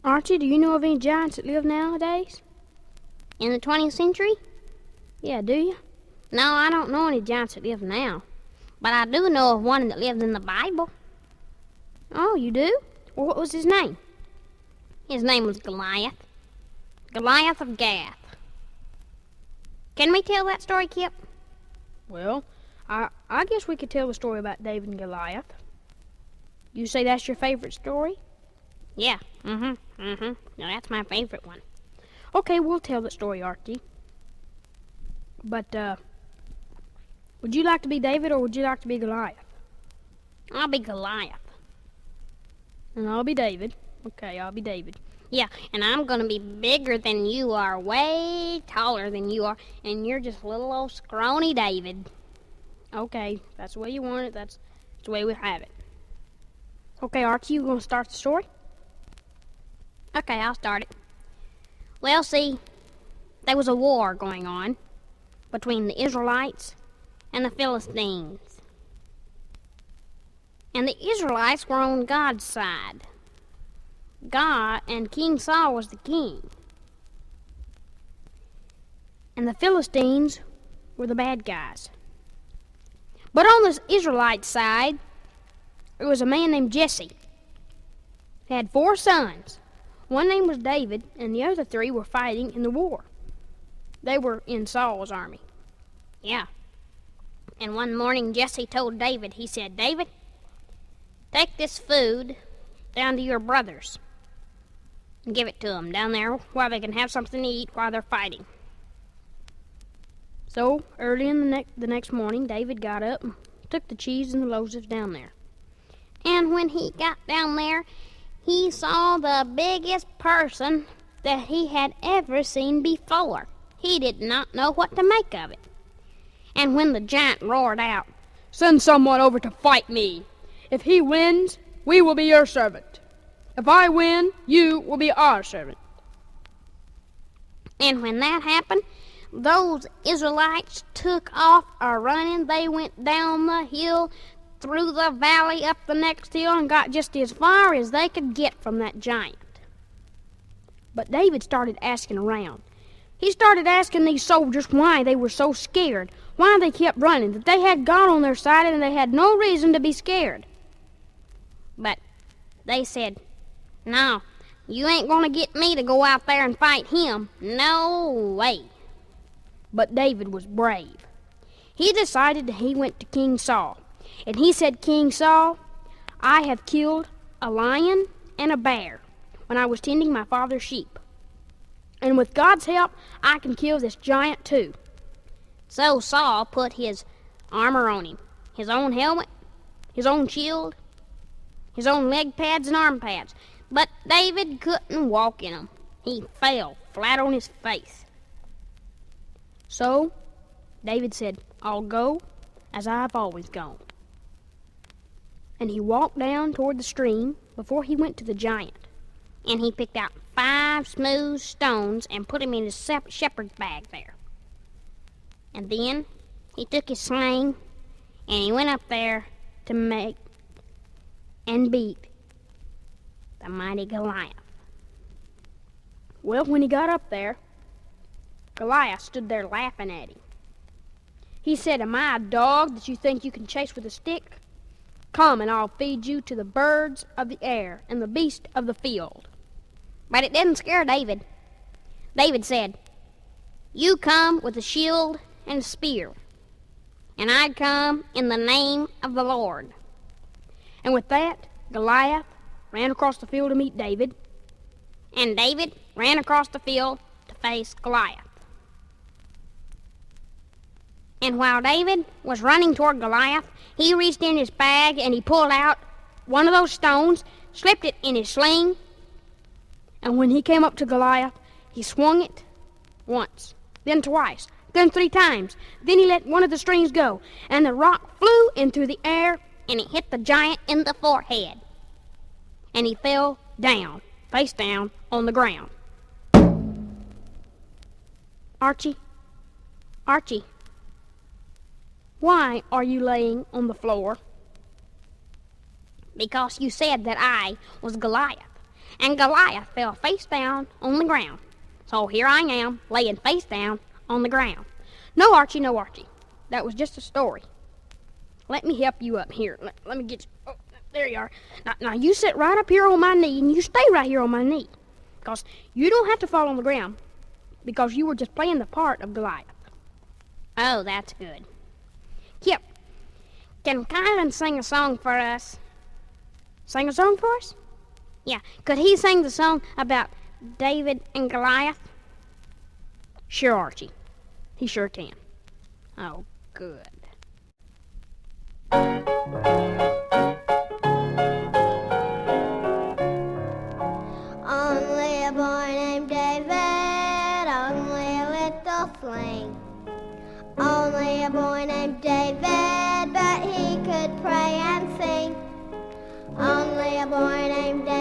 Archie, do you know of any giants that live nowadays? In the 20th century? Yeah, do you? No, I don't know any giants that live now. But I do know of one that lived in the Bible. Oh, you do? Well, what was his name? His name was Goliath. Goliath of Gath. Can we tell that story, Kip? Well, I guess we could tell the story about David and Goliath. You say that's your favorite story? Yeah, No, that's my favorite one. Okay, we'll tell the story, Archie. But, would you like to be David or would you like to be Goliath? I'll be Goliath. And I'll be David. Okay, I'll be David. Yeah, and I'm gonna be bigger than you are, way taller than you are, and you're just little old scrawny David. Okay, that's the way you want it. That's the way we have it. Okay, Archie, you gonna start the story? Okay, I'll start it. Well, see, there was a war going on between the Israelites and the Philistines. And the Israelites were on God's side. God and King Saul was the king. And the Philistines were the bad guys. But on the Israelite side, there was a man named Jesse. He had 4 sons. One name was David, and the other 3 were fighting in the war. They were in Saul's army. Yeah. And one morning Jesse told David, he said, David, take this food down to your brothers and give it to them down there while they can have something to eat while they're fighting. So, early in the next morning, David got up and took the cheese and the loaves down there. And when he got down there, he saw the biggest person that he had ever seen before. He did not know what to make of it. And when the giant roared out, "Send someone over to fight me. If he wins, we will be your servant. If I win, you will be our servant." And when that happened, those Israelites took off a-running. They went down the hill, through the valley, up the next hill, and got just as far as they could get from that giant. But David started asking around. He started asking these soldiers why they were so scared, why they kept running, that they had God on their side and they had no reason to be scared. But they said, "No, you ain't gonna get me to go out there and fight him. No way." But David was brave. He decided that he went to King Saul. And he said, "King Saul, I have killed a lion and a bear when I was tending my father's sheep. And with God's help, I can kill this giant too." So Saul put his armor on him, his own helmet, his own shield, his own leg pads and arm pads. But David couldn't walk in them. He fell flat on his face. So David said, "I'll go as I've always gone." And he walked down toward the stream before he went to the giant. And he picked out 5 smooth stones and put them in his shepherd's bag there. And then he took his sling and he went up there to make and beat the mighty Goliath. Well, when he got up there, Goliath stood there laughing at him. He said, "Am I a dog that you think you can chase with a stick? Come and I'll feed you to the birds of the air and the beasts of the field." But it didn't scare David. David said, "You come with a shield and a spear, and I come in the name of the Lord." And with that, Goliath ran across the field to meet David. And David ran across the field to face Goliath. And while David was running toward Goliath, he reached in his bag and he pulled out one of those stones, slipped it in his sling. And when he came up to Goliath, he swung it once, then twice, then 3 times. Then he let one of the strings go, and the rock flew into the air, and it hit the giant in the forehead. And he fell down, face down, on the ground. Archie, why are you laying on the floor?" "Because you said that I was Goliath, and Goliath fell face down on the ground. So here I am, laying face down on the ground. No, Archie, no, Archie. That was just a story. Let me help you up here. Let me get you. Oh, there you are. Now you sit right up here on my knee, and you stay right here on my knee. Because you don't have to fall on the ground, because you were just playing the part of Goliath. Oh, that's good. Kip, can Kylan sing a song for us? Sing a song for us? Yeah, could he sing the song about David and Goliath? Sure, Archie. He sure can. Oh, good. Only a boy named David, only a little sling. Only a boy named David, but he could pray and sing. Only a boy named David.